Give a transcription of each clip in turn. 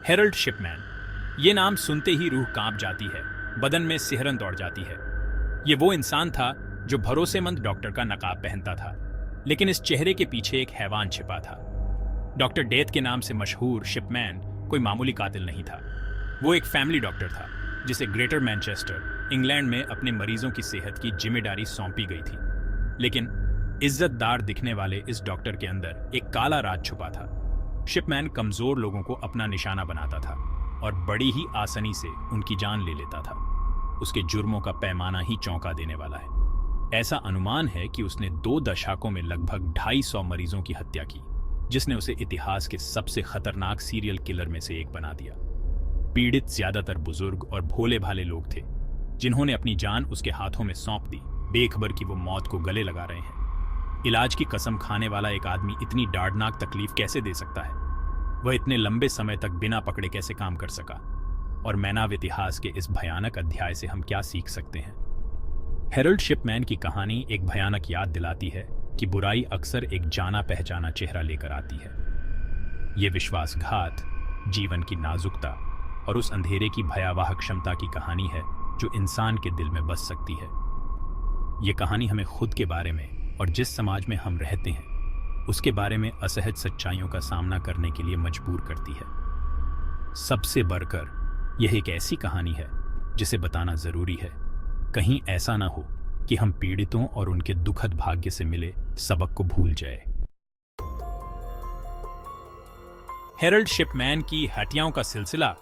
Herald Shipman. ये नाम सुनते ही रूह कांप जाती है, बदन में सिहरन दौड़ जाती है। ये वो इंसान था जो भरोसेमंद डॉक्टर का नकाब पहनता था, लेकिन इस चेहरे के पीछे एक हैवान छिपा था। डॉक्टर डेथ के नाम से मशहूर शिपमैन कोई मामूली कातिल नहीं था। वो एक फैमिली डॉक्टर था जिसे ग्रेटर मैनचेस्टर, इंग्लैंड में अपने मरीजों की सेहत की जिम्मेदारी सौंपी गई थी। लेकिन इज्जतदार दिखने वाले इस डॉक्टर के अंदर एक काला राज छुपा था। शिपमैन कमजोर लोगों को अपना निशाना बनाता था और बड़ी ही आसानी से उनकी जान ले लेता था। उसके जुर्मों का पैमाना ही चौंका देने वाला है। ऐसा अनुमान है कि उसने 2 दशकों में लगभग 250 मरीजों की हत्या की, जिसने उसे इतिहास के सबसे खतरनाक सीरियल किलर में से एक बना दिया। पीड़ित ज्यादातर बुजुर्ग और भोले भाले लोग थे, जिन्होंने अपनी जान उसके हाथों में सौंप दी, बेखबर कि वो मौत को गले लगा रहे हैं। इलाज की कसम खाने वाला एक आदमी इतनी दर्दनाक तकलीफ कैसे दे सकता है? वह इतने लंबे समय तक बिना पकड़े कैसे काम कर सका? और मैनाव इतिहास के इस भयानक अध्याय से हम क्या सीख सकते हैं? हेरल्ड शिपमैन की कहानी एक भयानक याद दिलाती है कि बुराई अक्सर एक जाना पहचाना चेहरा लेकर आती है। ये विश्वासघात, जीवन की नाजुकता और उस अंधेरे की भयावह क्षमता की कहानी है जो इंसान के दिल में बस सकती है। ये कहानी हमें खुद के बारे में और जिस समाज में हम रहते हैं उसके बारे में असहज सच्चाइयों का सामना करने के लिए मजबूर करती है। सबसे बढ़कर यह एक ऐसी कहानी है जिसे बताना जरूरी है, कहीं ऐसा ना हो कि हम पीड़ितों और उनके दुखद भाग्य से मिले सबक को भूल जाए। हेरल्ड शिपमैन की हत्याओं का सिलसिला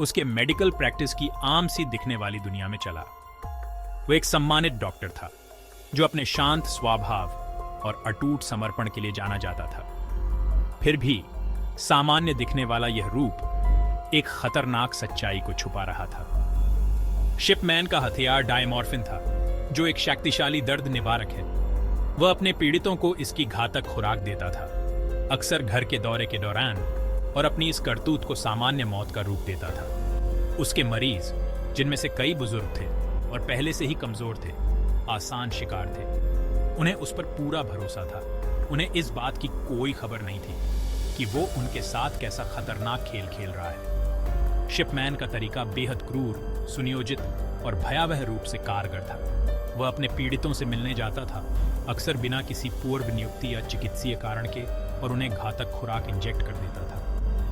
उसके मेडिकल प्रैक्टिस की आम सी दिखने वाली दुनिया में चला। वो एक सम्मानित डॉक्टर था जो अपने शांत स्वभाव और अटूट समर्पण के लिए जाना जाता था। फिर भी सामान्य दिखने वाला यह रूप एक खतरनाक सच्चाई को छुपा रहा था। शिपमैन का हथियार डायमॉर्फिन था, जो एक शक्तिशाली दर्द निवारक है। वह अपने पीड़ितों को इसकी घातक खुराक देता था, अक्सर घर के दौरे के दौरान, और अपनी इस करतूत को सामान्य मौत का रूप देता था। उसके मरीज, जिनमें से कई बुजुर्ग थे और पहले से ही कमजोर थे, आसान शिकार थे। उन्हें उस पर पूरा भरोसा था। उन्हें इस बात की कोई खबर नहीं थी कि वो उनके साथ कैसा खतरनाक खेल खेल रहा है। शिपमैन का तरीका बेहद क्रूर, सुनियोजित और भयावह रूप से कारगर था। वह अपने पीड़ितों से मिलने जाता था, अक्सर बिना किसी पूर्व नियुक्ति या चिकित्सीय कारण के, और उन्हें घातक खुराक इंजेक्ट कर देता था।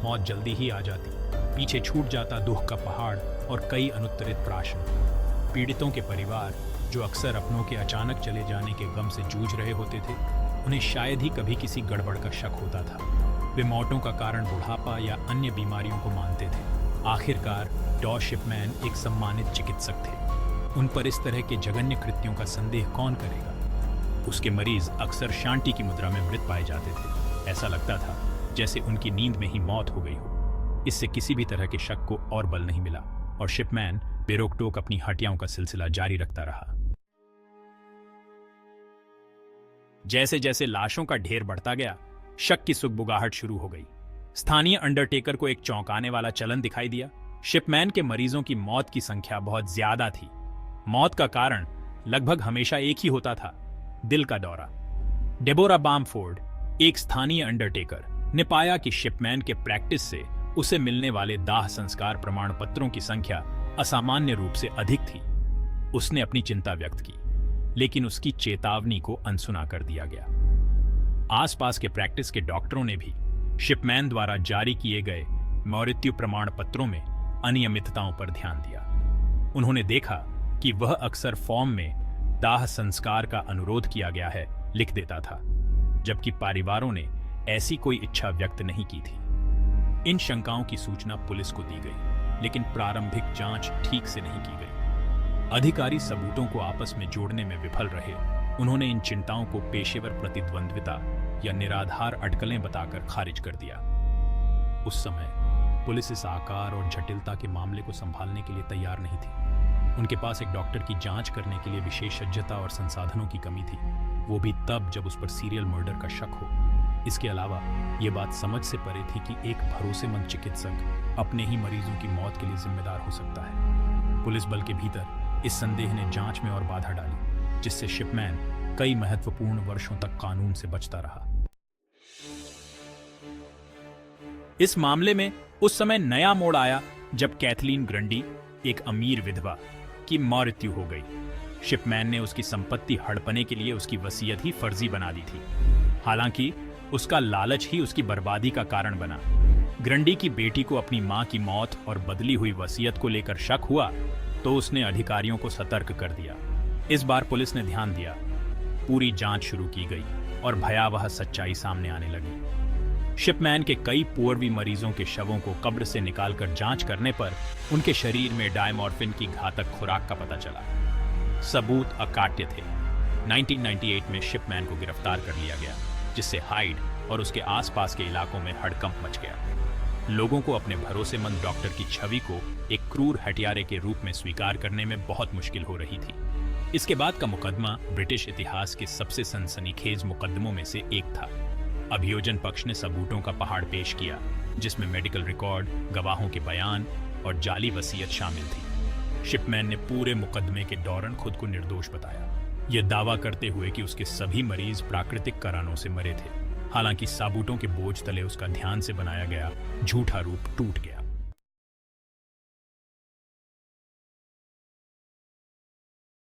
मौत जल्दी ही आ जाती, पीछे छूट जाता दुख का पहाड़ और कई अनुत्तरित प्रश्न। पीड़ितों के परिवार, जो अक्सर अपनों के अचानक चले जाने के गम से जूझ रहे होते थे, उन्हें शायद ही कभी किसी गड़बड़ का शक होता था। वे मौतों का कारण बुढ़ापा या अन्य बीमारियों को मानते थे। आखिरकार डॉ शिपमैन एक सम्मानित चिकित्सक थे। उन पर इस तरह के जघन्य कृत्यों का संदेह कौन करेगा? उसके मरीज अक्सर शांति की मुद्रा में मृत पाए जाते थे। ऐसा लगता था जैसे उनकी नींद में ही मौत हो गई हो। इससे किसी भी तरह के शक को और बल नहीं मिला और शिपमैन बेरोक-टोक अपनी हत्याओं का सिलसिला जारी रखता रहा। जैसे जैसे लाशों का ढेर बढ़ता गया, शक की सुगबुगाहट शुरू हो गई। स्थानीय अंडरटेकर को एक चौंकाने वाला चलन दिखाई दिया। शिपमैन के मरीजों की मौत की संख्या बहुत ज्यादा थी। मौत का कारण लगभग हमेशा एक ही होता था, दिल का दौरा। डेबोरा बामफोर्ड, एक स्थानीय अंडरटेकर, ने पाया कि शिपमैन के प्रैक्टिस से उसे मिलने वाले दाह संस्कार प्रमाण पत्रों की संख्या असामान्य रूप से अधिक थी। उसने अपनी चिंता व्यक्त की, लेकिन उसकी चेतावनी को अनसुना कर दिया गया। आसपास के प्रैक्टिस के डॉक्टरों ने भी शिपमैन द्वारा जारी किए गए मृत्यु प्रमाण पत्रों में अनियमितताओं पर ध्यान दिया। उन्होंने देखा कि वह अक्सर फॉर्म में दाह संस्कार का अनुरोध किया गया है लिख देता था, जबकि परिवारों ने ऐसी कोई इच्छा व्यक्त नहीं की थी। इन शंकाओं की सूचना पुलिस को दी गई, लेकिन प्रारंभिक जांच ठीक से नहीं की गई। अधिकारी सबूतों को आपस में जोड़ने में विफल रहे। उन्होंने इन चिंताओं को पेशेवर प्रतिद्वंद्विता या निराधार अटकलें बताकर खारिज कर दिया। उस समय पुलिस इस आकार और जटिलता के मामले को संभालने के लिए तैयार नहीं थी। उनके पास एक डॉक्टर की जांच करने के लिए विशेषज्ञता और संसाधनों की कमी थी, वो भी तब जब उस पर सीरियल मर्डर का शक हो। इसके अलावा ये बात समझ से परे थी कि एक भरोसेमंद चिकित्सक अपने ही मरीजों की मौत के लिए जिम्मेदार हो सकता है। पुलिस बल के भीतर इस संदेह ने जांच में और बाधा डाली, जिससे शिपमैन कई महत्वपूर्ण वर्षों तक कानून से बचता रहा। इस मामले में उस समय नया मोड़ आया जब कैथलीन ग्रंडी, एक अमीर विधवा, की मृत्यु हो गई। शिपमैन ने उसकी संपत्ति हड़पने के लिए उसकी वसीयत ही फर्जी बना दी थी। हालांकि उसका लालच ही उसकी बर्बादी का कारण बना। ग्रंडी की बेटी को अपनी मां की मौत और बदली हुई वसीयत को लेकर शक हुआ तो उसने अधिकारियों को सतर्क कर दिया। इस बार पुलिस ने ध्यान दिया, पूरी जांच शुरू की गई और भयावह सच्चाई सामने आने लगी। शिपमैन के कई पूर्वी मरीजों के शवों को कब्र से निकालकर जांच करने पर उनके शरीर में डायमॉर्फिन की घातक खुराक का पता चला। सबूत अकाट्य थे। 1998 में शिपमैन को गिरफ्तार कर लिया गया, जिससे हाइड और उसके आसपास के इलाकों में हड़कंप मच गया। लोगों को अपने भरोसेमंद डॉक्टर की छवि को एक क्रूर हत्यारे के रूप में स्वीकार करने में बहुत मुश्किल हो रही थी। इसके बाद का मुकदमा ब्रिटिश इतिहास के सबसे सनसनीखेज मुकदमों में से एक था। अभियोजन पक्ष ने सबूतों का पहाड़ पेश किया, जिसमें मेडिकल रिकॉर्ड, गवाहों के बयान और जाली वसीयत शामिल थी। शिपमैन ने पूरे मुकदमे के दौरान खुद को निर्दोष बताया, यह दावा करते हुए कि उसके सभी मरीज प्राकृतिक कारणों से मरे थे। हालांकि सबूतों के बोझ तले उसका ध्यान से बनाया गया झूठा रूप टूट गया।